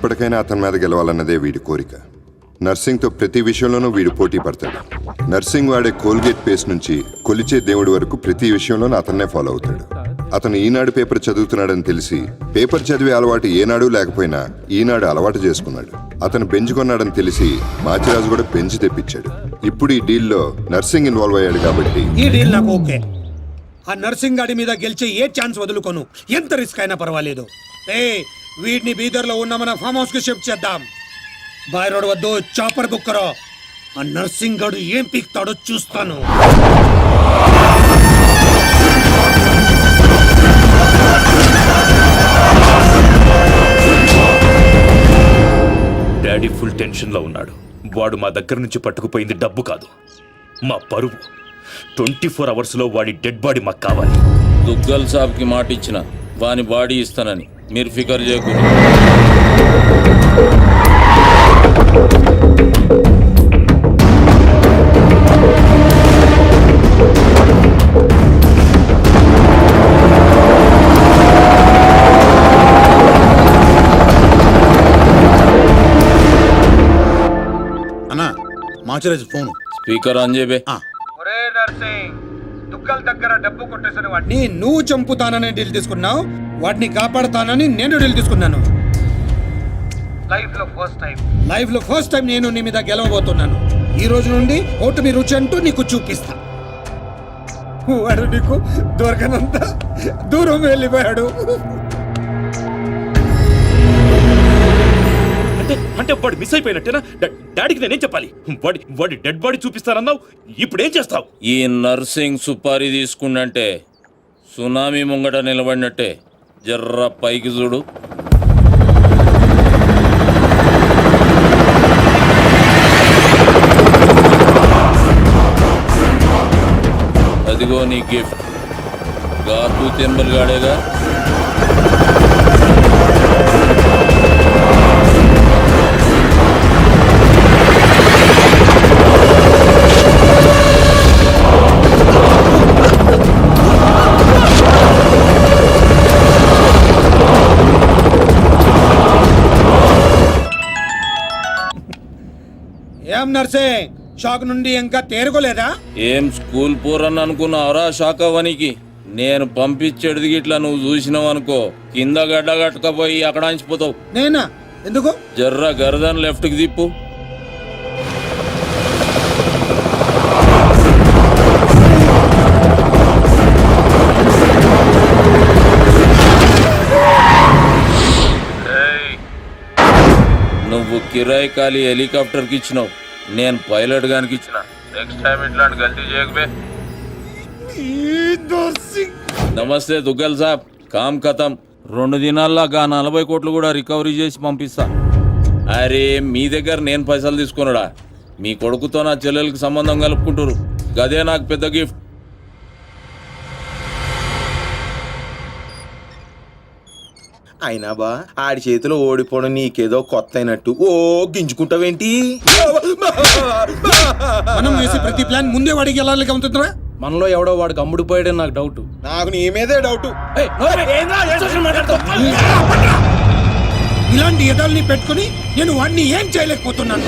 ఎప్పటికైనా అతని మీద గెలవాలన్నదే వీడి కోరిక. నర్సింగ్తో ప్రతి విషయంలోనూ వీడు పోటీ పడతాడు. నర్సింగ్ వాడే కోల్గేట్ పేస్ట్ నుంచి కొలిచే దేవుడి వరకు ప్రతి విషయంలోనూ అతన్నే ఫాలో అవుతాడు. అతను ఈనాడు పేపర్ చదువుతున్నాడని తెలిసి పేపర్ చదివే అలవాటు ఏనాడు లేకపోయినా ఈనాడు అలవాటు చేసుకున్నాడు. అతను బెంచ్ కొన్నాడని తెలిసి మాచిరాజు కూడా బెంచ్ తెప్పించాడు. ఇప్పుడు ఈ డీల్లో నర్సింగ్ ఇన్వాల్వ్ అయ్యాడు కాబట్టి ఈ డీల్ నాకు ఓకే. ఆ నర్సింగ్ గాడి మీద గెలిచే ఏ ఛాన్స్ వదులుకోను, ఎంత రిస్క్ అయినా పర్వాలేదు. వీడిని బీదర్లో ఉన్న మన ఫామ్ హౌస్ కి షిఫ్ట్ చేద్దాం. బాయ్ రోడ్ వద్దు, చాపర్ బుక్ కరో. ఆ నర్సింగ్ గాడు ఏం పీక్తాడో చూస్తాను. డాడీ ఫుల్ టెన్షన్లో ఉన్నాడు. వాడు మా దగ్గర నుంచి పట్టుకుపోయింది డబ్బు కాదు, మా పరువు. 24 అవర్స్లో వాడి డెడ్ బాడీ మాకు కావాలి. దుగ్గల్ సాబ్కి మాట ఇచ్చిన వాని బాడీ ఇస్తానని, మీరు ఫికర్ చేయకూడదు. అన్నా మాచిరాజు ఫోన్ స్పీకర్ ఆన్ చేయబే. దుగ్గల్ దగ్గర డబ్బు కొట్టేసిన వాడిని నువ్వు చంపుతానని డీల్ తీసుకున్నావు, వాడిని కాపాడుతానని నేను డీల్ తీసుకున్నాను. లైఫ్ లో ఫస్ట్ టైం నేను నీ మీద గెలవబోతున్నాను. ఈ రోజు నుండి ఓటమి రుచి అంటూ నీకు చూపిస్తా. వాడు నీకు దొరకనంత దూరం వెళ్ళిపోయాడు. అంటే వాడు మిస్ అయిపోయినట్టేనా? డాడీకి నేనేం చెప్పాలి? వాడి డెడ్ బాడీ చూపిస్తానన్నావు, ఇప్పుడేం చేస్తావు? ఈ నర్సింగ్ సుపారీ తీసుకుండంటే సునామీ ముంగట నిలబడినట్టే. జర్ర పైకి చూడు. అదిగో నీ గిఫ్ట్. గాతు తెంబల్ గాడేగా. ఏం నర్సింగ్, షాక్ నుండి ఇంకా తేరుకోలేదా? ఏం స్కూల్ పోరని అనుకున్నావురా షాక్ అవ్వనికి? నేను పంపించేది గిట్లా నువ్వు చూసినావు అనుకో, కింద గడ్డ కట్టుకపోయి అక్కడ అంచిపోతావు. నేనా? ఎందుకు? జర్ర గర్దన్ లెఫ్ట్ కి తిప్పు. నువ్వు కిరాయి ఖాళీ హెలికాప్టర్కి ఇచ్చినావు, నేను పైలట్ గానికి ఇచ్చిన. నెక్స్ట్ టైం ఇట్లాంటి గల్తీ చేయకబే. నమస్తే దుగ్గల్ సాబ్, కామ్ ఖతం. 2 దినాల్లో 40 కోట్లు కూడా రికవరీ చేసి పంపిస్తా. అరే మీ దగ్గర నేను పైసలు తీసుకున్నాడా? మీ కొడుకుతో నా చెల్లెలకి సంబంధం కలుపుకుంటారు, గదే నాకు పెద్ద గిఫ్ట్. అయినా బా ఆడి చేతిలో ఓడిపోవడం నీకేదో కొత్త అయినట్టు ఓ గింజుకుంటావేంటి? మనం వేసే ప్రతి ప్లాన్ ముందే వాడికి ఎలా ఉంటుందా? మనలో ఎవడో వాడికి అమ్ముడుపోయాడని నాకు డౌట్. నాకు నీ మీదే డౌట్. ఇలాంటి ఎదాల్ని పెట్టుకుని నేను వాడిని ఏం చేయలేకపోతున్నాను.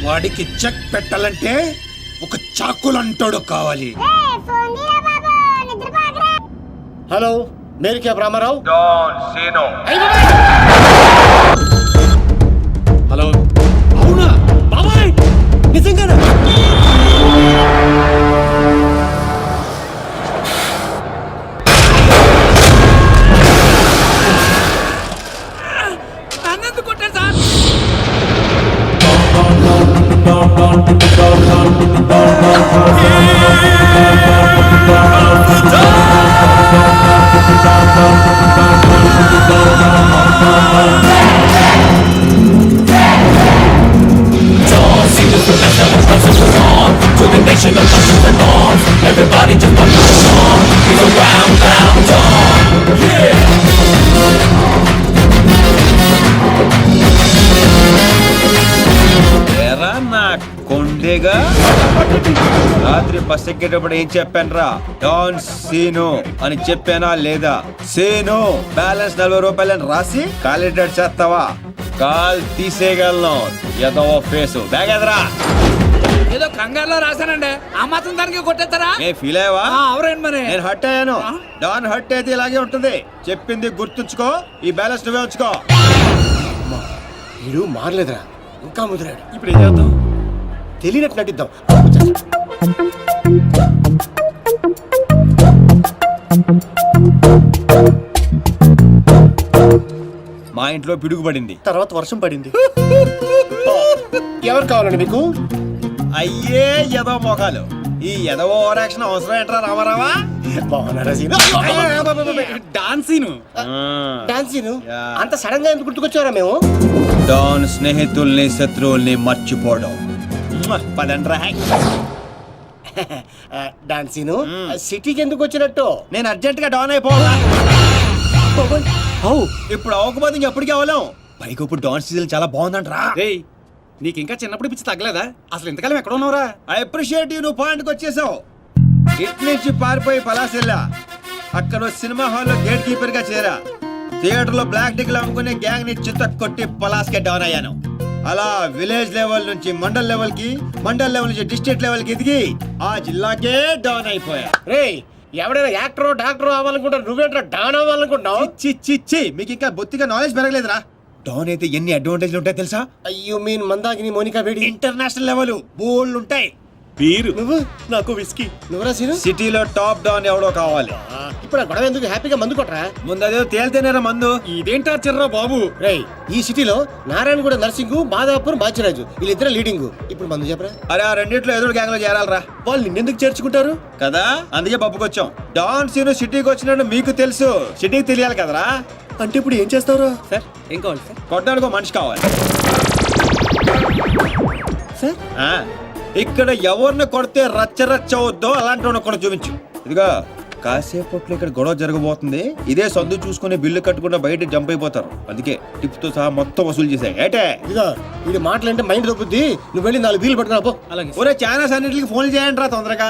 వాడికి చెక్ పెట్టాలంటే ఒక చాకులంటాడు కావాలి. హలో, మేరీ క్యాబ్ రామారావు. హలో, అవునా బాబాయ్? నిజంగానా? నన్ను కొట్టారు sir. Everybody just put the song. He's a round, round dog. Yeah. ఎరా నా కొండేగా రాత్రి బస్ ఎక్కేటప్పుడు ఏం చెప్పాను రా? డాన్ సీను అని చెప్పానా లేదా? సీను బ్యాలెన్స్ 40 రూపాయలని రాసి కాలిడేట్ చేస్తావా? కాల్ తీసేయగలను. ఏదో ఫేసు బ్యాగ్ ఎదరా. ఏదో కంగారులో రాశానండి, ఆ మాత్రం దానికి కొట్టేస్తారా? నేను ఫీల్ అయ్యావా? అవరేంటి మరి? నేను హర్ట్ అయ్యాను. డాన్ హర్ట్ అయితే ఇలాగే ఉంటుంది. చెప్పింది గుర్తుంచుకో. ఈ బ్యాలెన్స్ నువ్వే ఉంచుకో. వీడు మారలేదురా, ఇంకా ముదిరాడు. ఇప్పుడు ఏం చేద్దాం? తెలియనట్టు నటిద్దాం. మా ఇంట్లో పిడుగుపడింది. తర్వాత వర్షం పడింది. ఎవరు కావాలండి మీకు? అయ్యే ఎదో మొఖాలు. ఈ ఎదో ఓవర్ యాక్షన్ అవసరం ఏంట్రా రామారావా? బాగున్నారా సీను? డాన్సీను డాన్సీను అంత సడన్ గా ఎందుకు గుర్తుకొచ్చారా మేము? డాన్ స్నేహితుల్ని శత్రువుల్ని మర్చిపోవడం. పదండ్రా. డాన్సీను సిటీకి ఎందుకు వచ్చినట్టు? నేను అర్జెంట్ గా డాన్ అయిపోవాలా? ఇప్పుడు అవ్వకపోతే ఇంకెప్పటికీ అవ్వలేం. పైకి ఇప్పుడు డాన్ సీజన్ చాలా బాగుందంట్రా. రేయ్, నీకు ఇంకా చిన్నప్పుడు పిచ్చి తగ్గలేదా? అసలు ఇంతకాలం ఎక్కడ ఉన్నావురా? I appreciate you. నువ్వు పాయింట్కి వచ్చేసావు. ఇట్ నుంచి పారిపోయి పలాసెల్లా. అక్కడ సినిమా హాల్లో గేట్ కీపర్ గా చేరా. థియేటర్ లో బ్లాక్ టికెట్లు అమ్ముకునే గ్యాంగ్ ని చిత్త కొట్టి పలాస్కే డౌన్ అయ్యాను. అలా విలేజ్ లెవెల్ నుంచి మండల్ లెవెల్ కి, మండల్ లెవెల్ నుంచి డిస్ట్రిక్ట్ లెవెల్ కి ఎదిగి ఆ జిల్లాకే డౌన్ అయిపోయా. రేయ్, ఎవడైనా యాక్టర్ డాక్టర్ అవ్వాలనుకుంటా, నువ్వేంట్రా డాన్ అవ్వాలనుకుంటున్నావు? చి మీకు ఇంకా బొత్తిగా నాలెడ్జ్ పెరగలేదురా. డౌన్ అయితే ఎన్ని అడ్వాంటేజ్లు ఉంటాయి తెలుసా? యు మీన్ మందాకిని మోనికా వేడి? ఇంటర్నేషనల్ లెవెల్ బోల్డ్ ఉంటాయి. బీరు నువ్వు నాకు విస్కీ. నువ్వురా సీను? సిటీలో టాప్ డౌన్ ఎవడో కావాలి. ఇప్పుడు ఆ గొడవ ఎందుకు? హ్యాపీగా మందు కొట్టరా. ముందు అదే తేలితేనేరా మందు. ఇదేంటా చిర్రా బాబు? రేయ్, ఈ సిటీలో నారాయణగూడ నర్సింగ్, మాదాపూర్, బాచిరాజు వీళ్ళిద్దరు లీడింగ్. ఇప్పుడు మందు చెప్పరా. అరే ఆ రెండిట్లో ఎదురు గ్యాంగ్ లో చేరాలరా. వాళ్ళు నిన్నెందుకు చేర్చుకుంటారు కదా, అందుకే పప్పుకొచ్చాం. డాన్ సీను సిటీకి వచ్చినట్టు మీకు తెలుసు, సిటీకి తెలియాలి కదరా. అంటే ఇప్పుడు ఏం చేస్తావురా? సార్ ఏం కావాలి సార్? కొట్టడానికి ఒక మనిషి కావాలి. సార్ ఆ, ఇక్కడ ఎవరిని కొడితే రచ్చ రచ్చ అవుద్దో అలాంటి వాడిని ఒకడు చూపించు. ఇదిగా కాసేపట్లో ఇక్కడ గొడవ జరగబోతుంది. ఇదే సందు చూసుకుని బిల్లు కట్టకుండా బయట జంప్ అయిపోతారు. అందుకే టిప్ తో సహా మొత్తం వసూలు చేశాయి. ఏటే ఇదిగో వీడి మాటలంటే మైండ్ దొబ్బుద్ది. నువ్వు వెళ్ళి 4 బీలు పట్టుకురా పో. అలాగే. ఒరే ఛానల్స్ అన్నిటికి ఫోన్ చేయండి రా తొందరగా.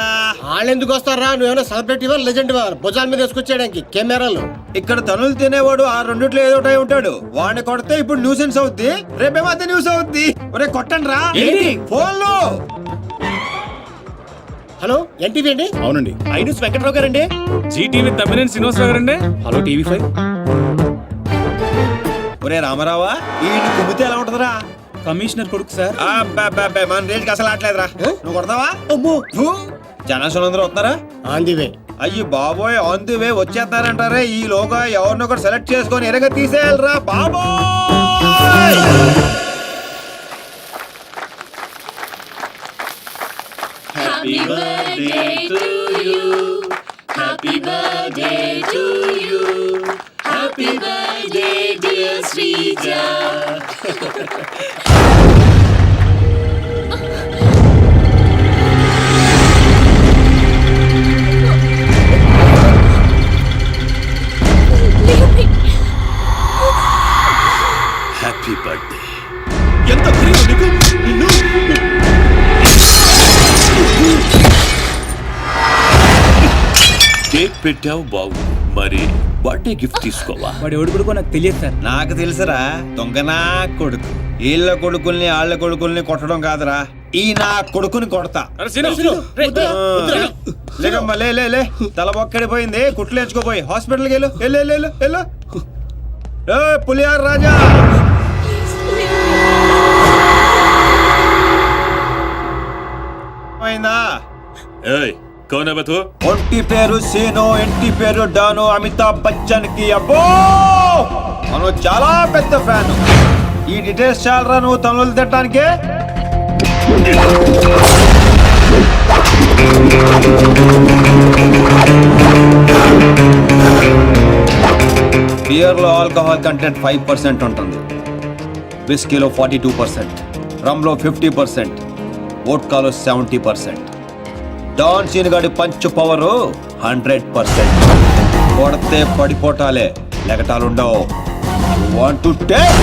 వాళ్ళు ఎందుకు వస్తారా? నువ్వేమైనా సెలబ్రిటీవా, లెజెండ్వా? భుజాల మీద వేసుకొచ్చేయడానికి కెమెరాలు. ఇక్కడ తనులు తినేవాడు ఆ రెండిట్లో ఏదో ఒకటి ఉంటాడు. వాడిని కొడితే ఇప్పుడు న్యూసెన్స్ అవుద్ది, రేపేమో అదే న్యూస్ అవుద్ది. ఒరే కొట్టండి రా ఫోన్లు. హలో, ఎన్టీవీ అండి? అవునండి. ఐన్యూస్ వెంకట్రావు గారండి? జీటీవీ తమ్మినేని శ్రీనివాసరావు గారండి? Hello TV5. ఒరే రామారావా, ఈ కుమ్మితే ఎలా ఉంటదిరా? కమిషనర్ కొడుకు సార్. మన రేంజ్కి అసలు ఆటలేదురా. నువ్వు కొడతావా? అమ్మో, జనాశులు అందరూ వస్తున్నారా? On the way. అయ్యి బాబోయ్, ఆన్ ది వే వచ్చేస్తారంటారే. ఈ లోగా ఎవరినో ఒకటి సెలెక్ట్ చేసుకొని ఎరగ తీసేయాలరా బాబోయ్. Happy birthday to you. Happy birthday to you. Happy birthday, dear Srija. Happy birthday. ఎంత ధైర్యం నీకు? నిన్ను కేక్ పెట్టావు బాబు, మరి బర్త్డే గిఫ్ట్ తీసుకోవా? వాడు ఎవడు కొడుకో నాకు తెలియదు సార్. నాకు తెలుసురా, దొంగనా కొడుకు. వీళ్ళ కొడుకుల్ని వాళ్ళ కొడుకుల్ని కొట్టడం కాదురా, ఈ నా కొడుకుని కొడతా. లేకమ్మా లే లే లే. తల బొక్కడిపోయింది, కుట్లు ఎంచుకోపోయి హాస్పిటల్కి వెళ్ళు. వెళ్ళు వెళ్ళు. ఏ పులియార్ రాజా, అయిందా? ఏయ్ కౌన్ హై బే తూ? ఒంటి పేరు సీను, ఇంటి పేరు డాను. అమితాబ్ బచ్చన్ కి అబ్బో మనం చాలా పెద్ద ఫ్యాన్. ఈ డీటెయిల్స్ చాలరా నువ్వు తనులు తిట్టడానికే. బియర్ లో ఆల్కహాల్ కంటెంట్ 5% ఉంటుంది, విస్కీలో 42%, రమ్ లో 50%, వోడ్కాలో 70%. డాన్ సీన్ గాడి పంచ్ పవర్ 100%. కొడితే పడిపోటాలే, లెగటాలుండవు. వాంట్ టు టేక్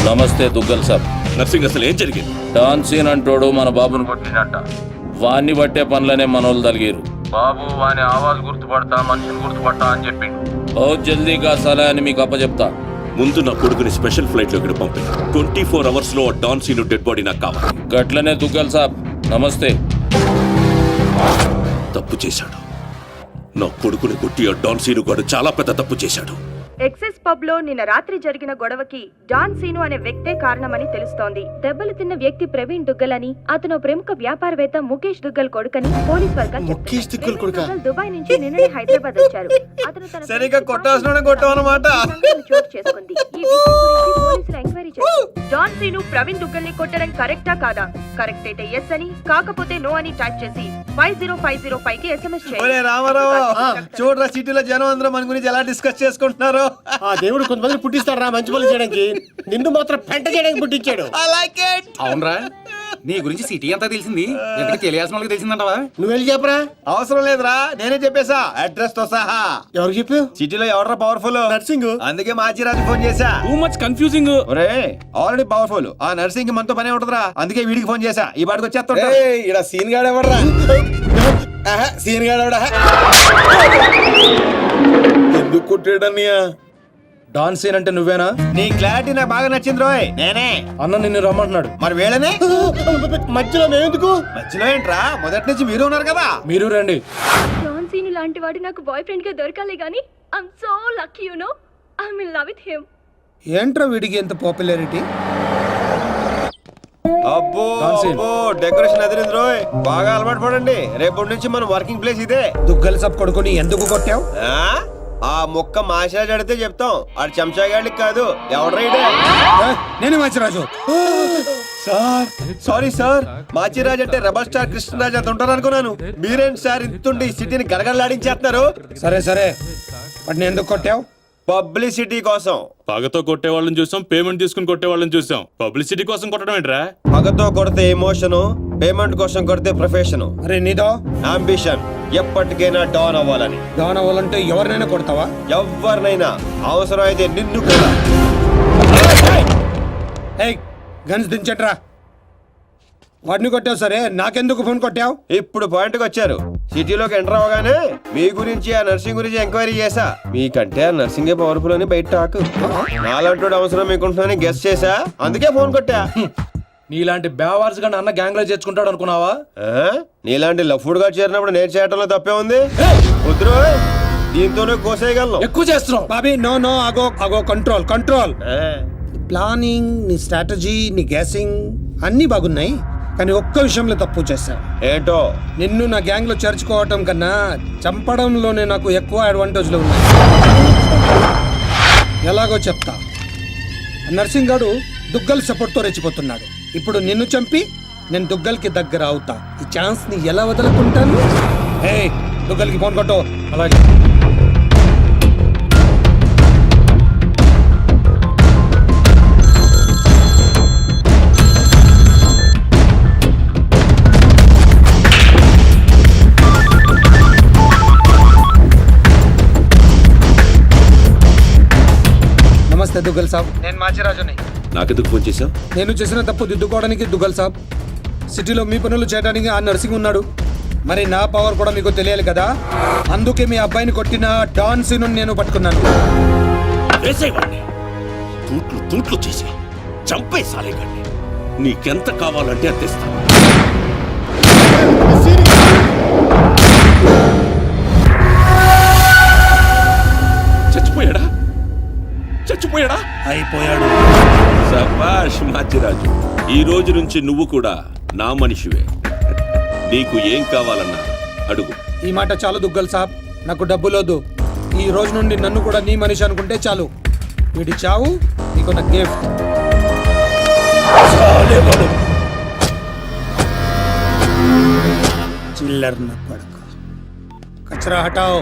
నమస్తే దుగ్గల్ సాబ్. నర్సింగ్ అసలు ఏం జరిగింది? డాన్ సీన్ అంటోడు మన బాబును కొట్టినట్ట. వాణ్ణి బట్టే పనులనే మనోళ్ళు తలిగారు. బాబు వాని ఆవాజ్ గుర్తుపడతా, మనిషిని గుర్తుపడతా అని చెప్పిండు. బహుత్ జల్దీగా సలహా అని మీకు అప్పచెప్తా. ముందు నా కొడుకుని స్పెషల్ ఫ్లైట్ లో ఇక్కడ పంపింది. 24 hours లో డాన్ సీను డెడ్ బాడీ నాకు కావాలి. గట్లనే దుగ్గల్ సాబ్. నమస్తే. తప్పు చేశాడు. నా కొడుకుని కొట్టి ఆ డాన్ సీను గాడు చాలా పెద్ద తప్పు చేశాడు. ఎక్సెస్ పబ్ లో నిన్న రాత్రి జరిగిన గొడవకి డాన్ సీను అనే వ్యక్తే కారణమని తెలుస్తోంది. దెబ్బలు తిన్న వ్యక్తి ప్రవీణ్ దుగ్గల్ అని, అతను ప్రముఖ వ్యాపారవేత్త ముఖేష్ దుగ్గల్ కొడుకని పోలీస్ వర్గాలు ముఖేష్ దుగ్గల్ కొడుకా? దుగ్గల్ దుబాయ్ నుంచి నిన్ననే హైదరాబాద్ వచ్చారు. అతను తన సరిగ్గా కొట్టాల్సిన కొట్టావన్నమాట. సంఘటన చోటు చేసుకుంది. ఈ విషయం గురించి పోలీసులు ఎంక్వైరీ చేశారు. డాన్ సీను ప్రవీణ్ దుగ్గల్ ని కొట్టడం కరెక్టా కాదా? కరెక్ట్ అయితే ఎస్ అని, కాకపోతే నో అని టైప్ చేసి 50505 కి SMS ఒరే చేయండి. రామారావు, చూడరా సిటీలో జనం అందరూ మన గురించి ఎలా డిస్కస్ చేసుకుంటున్నారు. ఆ దేవుడు కొంతమంది పుట్టిస్తాడు రా మంచి పనులు చేయడానికి, నిన్ను మాత్రం పెంట చేయడానికి పుట్టించాడు. I like it. అవునరా, నీ గురించి సిటీ అంతా తెలిసింది. ఎందుకు తెలియాల్సిన వాళ్ళకి తెలిసిందంటవా? నువ్వు వెళ్ళి చెప్పరా. అవసరం లేదురా, నేనే చెప్పేశా అడ్రస్ తో సహా. ఎవరు చెప్పు? సిటీలో ఎవడరా పవర్ఫుల్? నర్సింగ్. అందుకే మాచిరాజు ఫోన్ చేశా. Too much confusing. ఒరే ఆల్రెడీ పవర్ఫుల్, ఆ నర్సింగ్ మనతో పనే ఉంటదిరా. అందుకే వీడికి ఫోన్ చేశా. ఈ పాటికి వచ్చేస్తా. ఇక్కడ సీన్ గాడు ఎవడరా? సీన్ గాడు ఎవడా? ఎందుకు కొట్టాడన్నయ్యా? డాన్ సీన్ అంటే నువ్వేనా? నీ క్లారిటీ నాకు బాగా నచ్చింది రోయ్. నేనే. అన్న నిన్ను రమ్మంటున్నాడు. మరి వేళనే మధ్యలో మేమెందుకు? మధ్యలో ఏంట్రా, మొదటి నుంచి మీరు ఉన్నారు కదా. మీరు రండి. డాన్ సీను లాంటి వాడు నాకు బాయ్ ఫ్రెండ్ గా దొరకాలి గానీ I'm so lucky, you know. I'm in love with him. ఏంట్రా వీడికి ఎంత పాపులారిటీ? అబ్బో అబ్బో, డెకరేషన్ అదిరింది రోయ్. బాగా అలవాటు పడండి. రేపటి నుంచి మన వర్కింగ్ ప్లేస్ ఇదే. దుగ్గల సబ్ కొడుకుని ఎందుకు కొట్టావు? ఆ మొక్క మాషాజ్ అడితే చెప్తాం. ఆడు చెంచాగాడికి కాదు. ఎవడ్రైడే? నేను Manchiraju. Sir sorry sir, Machiraj అంటే రెబల్ స్టార్ కృష్ణరాజ్ అంత ఉంటారు అనుకున్నాను. మీరేంటి సార్ ఇంతుండి సిటీని గడగడలాడించేస్తున్నారు? సరే సరే, వాడిని ఎందుకు కొట్టావు? పబ్లిసిటీ కోసం. పగతో కొట్టే వాళ్ళని చూసాం, పేమెంట్ తీసుకుని కొట్టే వాళ్ళని చూసాం. పబ్లిసిటీ కోసం కొట్టడం ఏంట్రా? పగతో కొడితే ఎమోషను, పేమెంట్ కోసం కొడితే ప్రొఫెషన్, అరే నీదో అంబిషన్. ఎప్పటికైనా డాన్ అవ్వాలని. డాన్ అవ్వాలంటే ఎవరినైనా కొడతావా? ఎవరినైనా, అవసరం అయితే నిన్ను కూడా. ఏయ్ గన్స్ దించట్రా. వాడిని కొట్టావు సరే, నాకెందుకు ఫోన్ కొట్టావు? ఇప్పుడు పాయింట్కి వచ్చారు. సిటీలోకి ఎంటర్ అవగానే మీ గురించి, ఆ నర్సింగ్ గురించి ఎంక్వైరీ చేశా. మీకంటే ఆ నర్సింగే పవర్ఫుల్ అని బయట టాక్. నాలంటూ అవసరం మీకుంటున్నానని గెస్ చేశా, అందుకే ఫోన్ కొట్టా. నీలాంటి బేవార్స్ గా అన్న గ్యాంగ్ లో చేర్చుకుంటాడు అనుకున్నావా? నీలాంటి లఫ్డ్ గా చేరినప్పుడు నేను చేయటంలో తప్పే ఉంది. వద్దురో, దీంతోనే కోసేయగలను. ఎక్కువ చేస్తున్నావు బాబీ. నో నో, అగో అగో, కంట్రోల్ కంట్రోల్. ప్లానింగ్, నీ స్ట్రాటజీ, నీ గ్యాసింగ్ అన్నీ బాగున్నాయి, కానీ ఒక్క విషయంలో తప్పు చేశావు. ఏంటో? నిన్ను నా గ్యాంగ్ లో చేర్చుకోవటం కన్నా చంపడంలోనే నాకు ఎక్కువ అడ్వాంటేజ్లు ఉన్నాయి. ఎలాగో చెప్తా. నర్సింగ్ గాడు దుగ్గల్ సపోర్ట్తో రెచ్చిపోతున్నాడు. ఇప్పుడు నిన్ను చంపి నేను దుగ్గల్కి దగ్గర అవుతా. ఈ ఛాన్స్ ని ఎలా వదులుకుంటాను? హే, దుగ్గల్కి ఫోన్ కొట్టు. అలాగే. నమస్తే దుగ్గల్ సాబ్, నేను మాచిరాజుని. నాకెందుకు ఫోన్ చేశావు? నేను చేసిన తప్పు దిద్దుకోవడానికి దుగ్గల్ సాబ్, సిటీలో మీ పనులు చేయడానికి ఆ నర్సింగ్ ఉన్నాడు. మరి నా పవర్ కూడా మీకు తెలియాలి కదా. అందుకే మీ అబ్బాయిని కొట్టిన డాన్ సీను నేను పట్టుకున్నాను. వేసేవాడిని తూట్లు తూట్లు చేసి చంపేసాలేకండి. నీకెంత కావాలంటే అంత ఇస్తాను. చచ్చిపోయాడా? చచ్చిపోయాడా? అయిపోయాడు. శభాష్ మాచిరాజు, ఈ రోజు నుంచి నువ్వు కూడా నా మనిషివే. నీకు ఏం కావాలన్నా అడుగు. ఈ మాట చాలు దుగ్గల్ సాబ్, నాకు డబ్బులోదు. ఈ రోజు నుండి నన్ను కూడా నీ మనిషి అనుకుంటే చాలు. వీడి చావు నీకు నా గిఫ్ట్. చిల్లర్ నా పడక. కచరా హటాओ.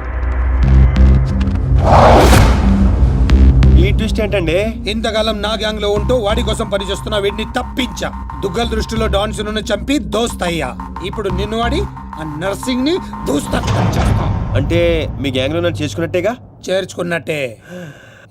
ఈ ట్విస్ట్ ఏంటండి? ఇంతకాలం నా గ్యాంగ్ లో ఉంటూ వాడి కోసం పనిచేస్తున్న వీడిని తప్పించా. దుగ్గల్ దృష్టిలో డాన్ సీనుని చంపి దోస్తయ్యా. ఇప్పుడు నిన్ను వాడి ఆ నర్సింగ్ ని దూస్తా. అంటే మీ గ్యాంగ్ లో నన్ను చేసుకున్నట్టేగా? చేర్చుకున్నట్టే.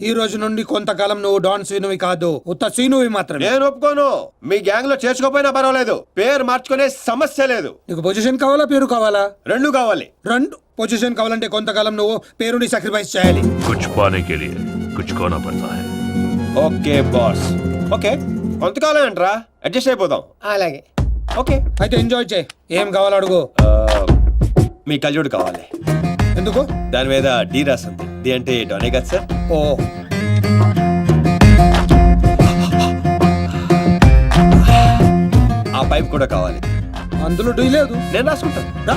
ఈ రోజు నుండి కొంతకాలం నువ్వు డాన్ సీనువి కాదు, ఉత్త సీనువి మాత్రమే. నేను ఒప్పుకోను. మీ గ్యాంగ్ లో చేర్చుకోపోయినా పర్వాలేదు, పేరు మార్చుకునే సమస్య లేదు. నీకు పొజిషన్ కావాలా, పేరు కావాలా? రెండు కావాలి. రెండు. పొజిషన్ కావాలంటే కొంతకాలం నువ్వు పేరుని సాక్రిఫైస్ చేయాలి. कुछ पाने के लिए कुछ खोना पड़ता है. Okay boss. ఓకే, కొంతకాలం అంటరా, అడ్జస్ట్ అయిపోదాం. అలాగే. ఓకే. అయితే ఎంజాయ్ చేయి. ఏం కావాలో అడుగు. మీ కళ్ళజోడు కావాలి. ఎందుకు? దాని మీద డి రాసింది. డి అంటే డోనే కదా సార్. ఓ, ఆ పైప్ కూడా కావాలి. అందులో డీ లేదు. నేను రాసుకుంటాను. రా.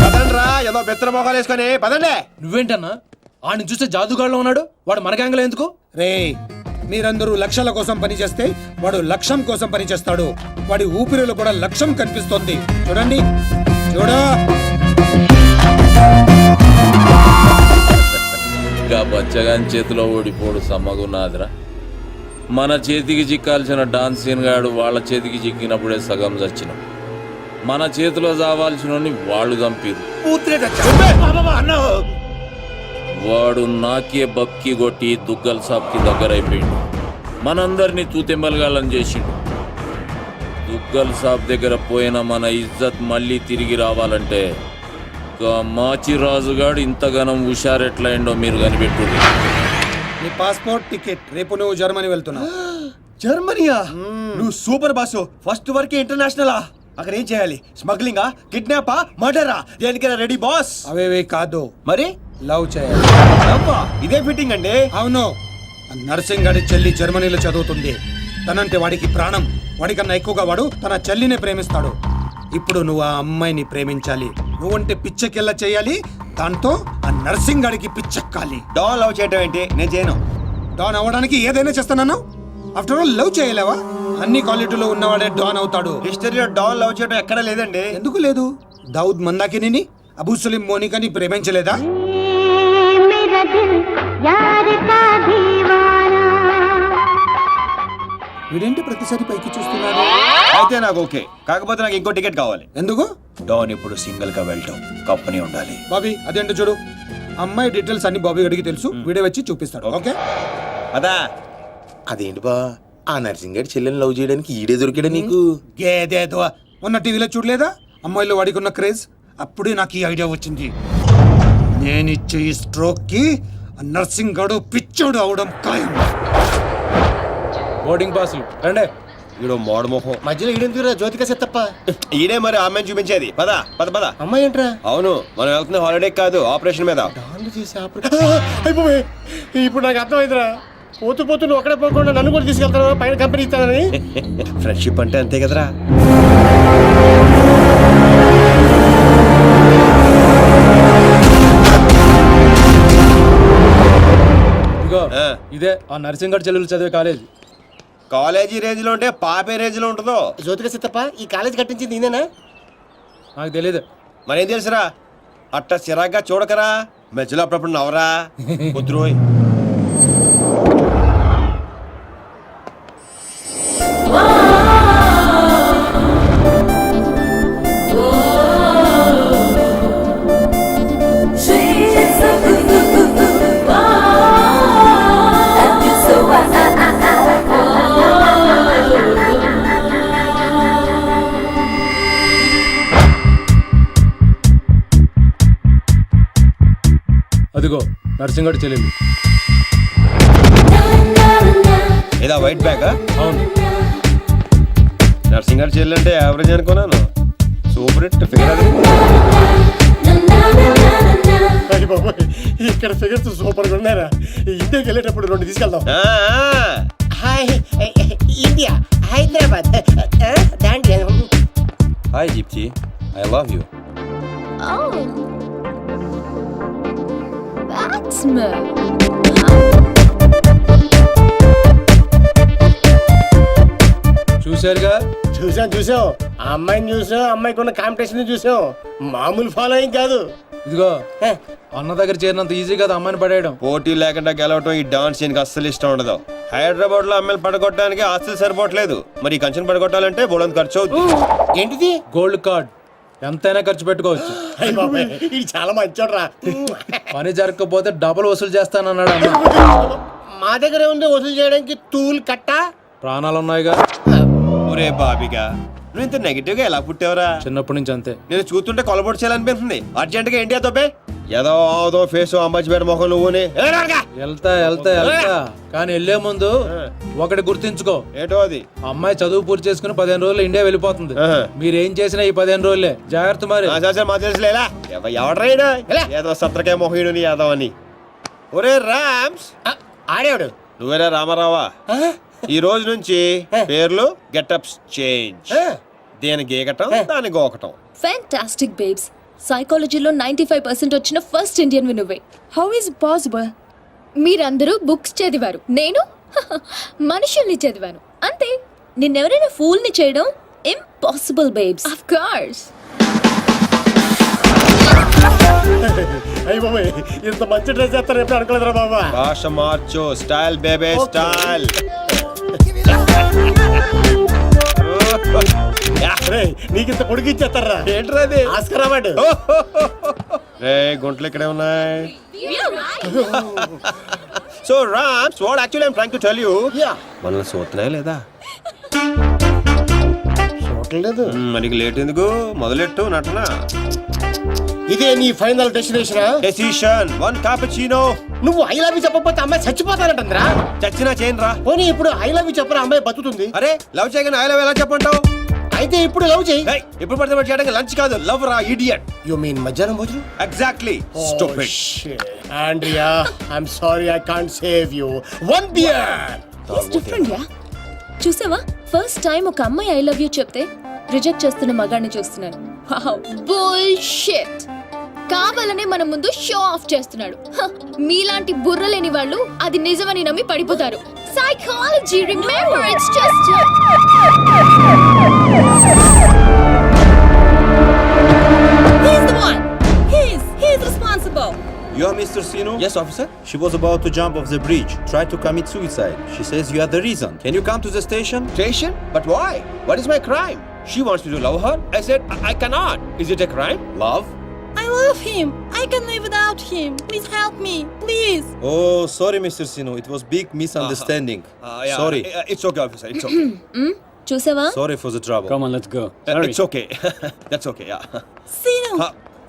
పదండ్రా, ఏదో బెత్తర మొఖాలు వేసుకొని పదండి. నువ్వేంటన్నా ఆడిని చూస్తే జాదుగాడులో ఉన్నాడు, వాడు మన గ్యాంగ్లో ఎందుకు? రే, మీరందరూ లక్ష్యాల కోసం పనిచేస్తే వాడు లక్ష్యం కోసం పనిచేస్తాడు. వాడి ఊపిరిలో కూడా లక్ష్యం కనిపిస్తోంది. చూడండి, చూడా. ఇంకా బచ్చగాని చేతిలో ఓడిపోడు సమ్మగున్నాదిరా. మన చేతికి చిక్కాల్సిన డాన్సీన్ గాడు వాళ్ళ చేతికి చిక్కినప్పుడే సగం చచ్చినాం. మన చేతిలో చావాల్సిన వాళ్ళు చంపిరు. వాడు నాకే బక్కి కొట్టి దుగ్గల్ సాబ్కి దగ్గరైపోయిండు. మనందరినీ తూతెంబలగాలని చేసిండు. దుగ్గల్ సాబ్ దగ్గర పోయిన మన ఇజ్జత్ మళ్ళీ తిరిగి రావాలంటే మాచిరాజుగాడు ఇంతగానం హుషారెట్లయిండో మీరు కనిపెట్టుండి. నీ పాస్పోర్ట్ టికెట్, రేపు నువ్వు జర్మనీ వెళ్తున్నావు. జర్మనీయా? నువ్వు సూపర్ బాస్. ఫస్ట్ వరకే ఇంటర్నేషనలా? అక్కడ ఏం చేయాలి? స్మగ్లింగా, కిడ్నాపా, మర్డరా? దేనికైనా రెడీ బాస్. అవేవే కాదు, మరి లవ్ చేయాలి. అబ్బా, ఇదే ఫిట్టింగ్ అండి. అవును. నర్సింగ్ గారి చెల్లి జర్మనీలో చదువుతుంది. తనంటే వాడికి ప్రాణం. వాడికన్నా ఎక్కువగా వాడు తన చెల్లినే ప్రేమిస్తాడు. ఇప్పుడు నువ్వు ఆ అమ్మాయిని ప్రేమించాలి. నువ్వంటే పిచ్చెకెళ్ళ చేయాలి. దాంతో ఆ నర్సింగ్ గాడికి పిచ్చెక్కాలి. డాన్ లవ్ చేయటం ఏంటి? నేను చేయను. డాన్ అవ్వడానికి ఏదైనా చేస్తానన్నా? ఆఫ్టర్ ఆల్ లవ్ చేయలేవా? అన్ని క్వాలిటీలో ఉన్నవాడే డాన్ అవుతాడు. హిస్టరీలో డాన్ లవ్ చేయడం ఎక్కడా లేదండి. ఎందుకు లేదు? దావుద్ మందాకిని, అబూ సలీం మోనికాని ప్రేమించలేదా? వీడేంటి ప్రతిసారి పైకి చూస్తున్నాడు? అయితే నాకు ఓకే, కాకపోతే నాకు ఇంకో టికెట్ కావాలి. ఎందుకు? డాన్ ఇప్పుడు సింగిల్ గా వెళ్ళటం, కంపెనీ ఉండాలి. బాబీ, అదేంటో చూడు. అమ్మాయి డీటెయిల్స్ అన్ని బాబీ గడికి తెలుసు. వీడే వచ్చి చూపిస్తాడు. ఓకే అదా? అదేంటి బా, ఆ నర్సింగ్ గారి చెల్లెని లవ్ చేయడానికి ఈడే దొరికాడా నీకు? గేదేదో మొన్న టీవీలో చూడలేదా అమ్మాయిలో వాడికి ఉన్న క్రేజ్? అప్పుడే నాకు ఈ ఐడియా వచ్చింది. నేనిచ్చే ఈ స్ట్రోక్ కి నర్సింగ్ గడు పిచ్చోడు అవడం ఖాయం. బోర్డింగ్ పాసులు రండే. ఈడో మోడ మొహం. మధ్యలో ఈడెందుకురా జ్యోతిక తప్ప? ఈడే మరి ఆమెను చూపించేది. పద పద పద. అమ్మాయి ఏంట్రా? అవును, మనం వెళ్తున్న హాలిడే కాదు, ఆపరేషన్ మీద. ఇప్పుడు నాకు అర్థమైందిరా. పోతూ పోతూ నువ్వు అక్కడే పోకుండా నన్ను కూడా తీసుకెళ్తాను, పైన కంపెనీ ఇస్తానని. ఫ్రెండ్షిప్ అంటే అంతే కదరా. ఇదిగో ఇదే ఆ నర్సింగ్ గారి చెల్లెలు చదివే కాలేజ్. కాలేజీ రేంజ్ లో ఉంటే పాపే రేంజ్ లో ఉంటుందో. జ్యోతిక సిత్తప్ప ఈ కాలేజ్ కట్టించింది నేనేనా? నాకు తెలియదు. మరేం తెలుసురా? అట్ట చిరాగ్గా చూడకరా, మధ్యలో అప్పుడప్పుడు నవరా. కుదురోయ్. అదిగో నర్సింగ్ గారి చెల్లెలు. ఏదా వైట్ బ్యాగ్? అవును. నర్సింగ్ గారి చెల్లి అంటే యావరేజ్ అనుకున్నాను. సూపర్ హిట్ ఫిగర్ అది. ఇక్కడ ఫిగర్స్ సూపర్ గా ఉన్నారా? ఇండియాకి వెళ్ళేటప్పుడు రెండు తీసుకెళ్దాం. Hi India, Hyderabad. హాయ్ జిప్జీ, ఐ లవ్ యూ. చూశారుగా? చూసాం. ఆ అమ్మాయిని చూసాం, అమ్మాయికి ఉన్న కాంపిటీషన్ చూసాం. మామూలు ఫాలోయింగ్ కాదు. ఇదిగో అన్న దగ్గర చేరినంత ఈజీ కదా అమ్మాయిని పడేయడం. పోటీ లేకుండా గెలవటం ఈ డాన్స్ సీన్కి అస్సలు ఇష్టం ఉండదు. హైదరాబాద్ లో అమ్మాయిలు పడగొట్టడానికి ఆస్తులు సరిపోవట్లేదు. మరి ఈ కంచెన్ పడగొట్టాలంటే బోళంత ఖర్చు అవుతుంది. ఏంటిది? Gold card. ఎంతైనా ఖర్చు పెట్టుకోవచ్చు. అయ్య బాబాయ్ ఇది చాలా మంచోడ్రా. పని జరగకపోతే డబుల్ వసూలు చేస్తానన్నాడు అన్న. మా దగ్గర ఉంది వసూలు చేయడానికి తూల్ కట్ట. ప్రాణాలు ఉన్నాయిగా. ఒరే బాబిగా నువ్వు ఇంత నెగిటివ్ గా ఎలా పుట్టావురా? చిన్నప్పటి నుంచి అంతే. నేను చూస్తుంటే కొలబొట్టు చేయాలనిపిస్తుంది. అర్జెంట్ గా ఏంటి అదొబ్బే ఏదో ఆదో ఫేస్ అంబాజీపేట మొహం నువ్వుని. వెళ్తా కానీ వెళ్లే ముందు ఒకటి గుర్తించుకో. ఏంటో అది? అమ్మాయి చదువు పూర్తి చేసుకుని 15 రోజులు ఇండియా వెళ్ళిపోతుంది. మీరేం చేసినా ఈ 15 రోజులే జాగ్రత్త. మరి మా తెలుసులేలా ఎవడ్రైనా ఏదో సత్రకాయ మొహీడు నీ యాదవ్ అని. ఒరే రామ్స్ ఆడేవాడు నువ్వేరా రామారావా? ఈ రోజు నుంచి పేర్లు గెటప్స్ చేంజ్. దేని గీకటం దాని గోకటం. Fantastic babes. సైకాలజీలో 95% వచ్చిన ఫస్ట్ ఇండియన్ నువ్వే. How is possible? మీరందరూ బుక్స్ చదివారు, నేను మనుషుల్ని చదివాను అంతే. నిన్నెవరైనా ఫూల్ ని చేయడం ఇంపాసిబుల్ బేబ్స్. Of course. అయ్య బాబాయ్ ఇంత మంచి డ్రెస్ చేస్తారు ఎప్పుడు అనుకోలేదురా బాబా. భాష మార్చు. Style బేబే style. నీకింత పొడిగి ఇచ్చేస్తారా? ఏంట్రా అది? Oscar award. రే గుంటలు ఇక్కడే ఉన్నాయి. So Rams what actually I'm trying to tell you, మనల్ని చూస్తున్నాయా లేదా? చూడలేదు. మనకి లేట్ ఎందుకు? మొదలెట్టు నటన. ఇదే నీ ఫైనల్ డెస్టినేషన్? Decision 1 cappuccino. నువ్వు ఐ లవ్ యూ చెప్పకపోతే అమ్మాయి చచ్చిపోతానంటరా. చచ్చినా చేయను రా. పోనీ ఇప్పుడు ఐ లవ్ యూ చెప్పరా అమ్మాయి బతుకుతుంది. అరే లవ్ చేయగానే ఐ లవ్ ఎలా చెప్పంటావు? అయితే ఇప్పుడు లవ్ చేయి. ఇప్పుడు పడితే పడి చేయడానికి లంచ్ కాదు లవ్ రా ఇడియట్. యు మీన్ మధ్యాహ్నం భోజనం? Exactly. Stupid. Andrea I'm sorry I can't save you. One beer. It's different yeah. చూసావా ఫస్ట్ టైం ఒక అమ్మాయి ఐ లవ్ యూ చెప్తే రిజెక్ట్ చేస్తున్న మగాడిని చూస్తున్నాను. Wow bullshit. కావాలనే మన ముందు షో ఆఫ్ చేస్తున్నాడు. మీలాంటి బుర్ర లేని వాళ్ళు అది నిజమని నమ్మి పడిపోతారు. Psychology remember it's just he's the one. He's responsible. You are Mr. Sino? Yes officer. She was about to jump off the bridge, tried to commit suicide. She says you are the reason. Can you come to the station? Station? But why? What is my crime? She wants me to love her. I said I cannot. Is it a crime? Love? I love him. I can live without him. Please help me. Please. Oh, sorry Mr. Sino. It was big misunderstanding. Yeah, Sorry. It's okay officer. It's okay. చూసావా? Sorry for the trouble. Come on, let's go. It's okay. That's okay. Yeah. Sino.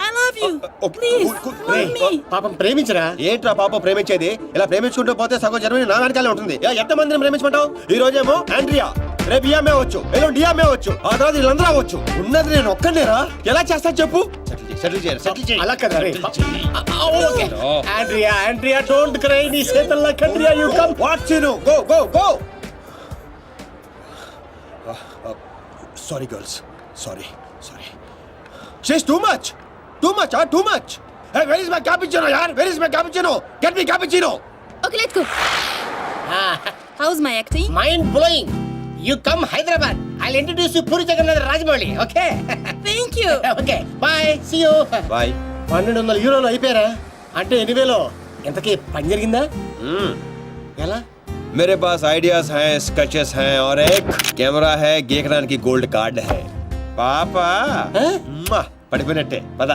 I love you. Please. Love me. పాపం ప్రేమించరా. ఏంట్రా పాప ప్రేమించేది? ఇలా ప్రేమించుకుంటూ పోతే సగం Germany నా వెనకాలే ఉంటుంది. ఎంతమందిని ప్రేమించమంటావు? ఈ రోజేమో ఆండ్రియా, రేపు ఈఎంఏ అవ్వచ్చు, ఎల్లుండి డిఎంఏ అవ్వచ్చు, ఆ తర్వాత వీళ్ళందరూ అవ్వచ్చు. ఉన్నది నేను ఒక్కనేరా. ఎలా చేస్తా చెప్పు? సెటిల్ చేయాలి. అలా కదా రే. Okay Andrea don't cry. నీ చేతల్లో కండ్రియా you come. What scene? Go go go. Sorry girls. Sorry. She's too much. Too much. Hey, where is my cappuccino, yaar? Where is my cappuccino? Get me cappuccino. Okay, let's go. How's my acting? Mind blowing. You come Hyderabad. I'll introduce you Puri Jagannath Rajamouli. Okay Thank you. Okay bye see you. Bye. 1200 యూరోలు అయిపోయారా? అంటే 8,000. ఎంతకీ పని జరిగిందా? ఎలా? मेरे पास ideas हैं, sketches हैं और एक कैमरा है, गेकरान की गोल्ड कार्ड है. पापा पढ़िपोయినట్టే పద.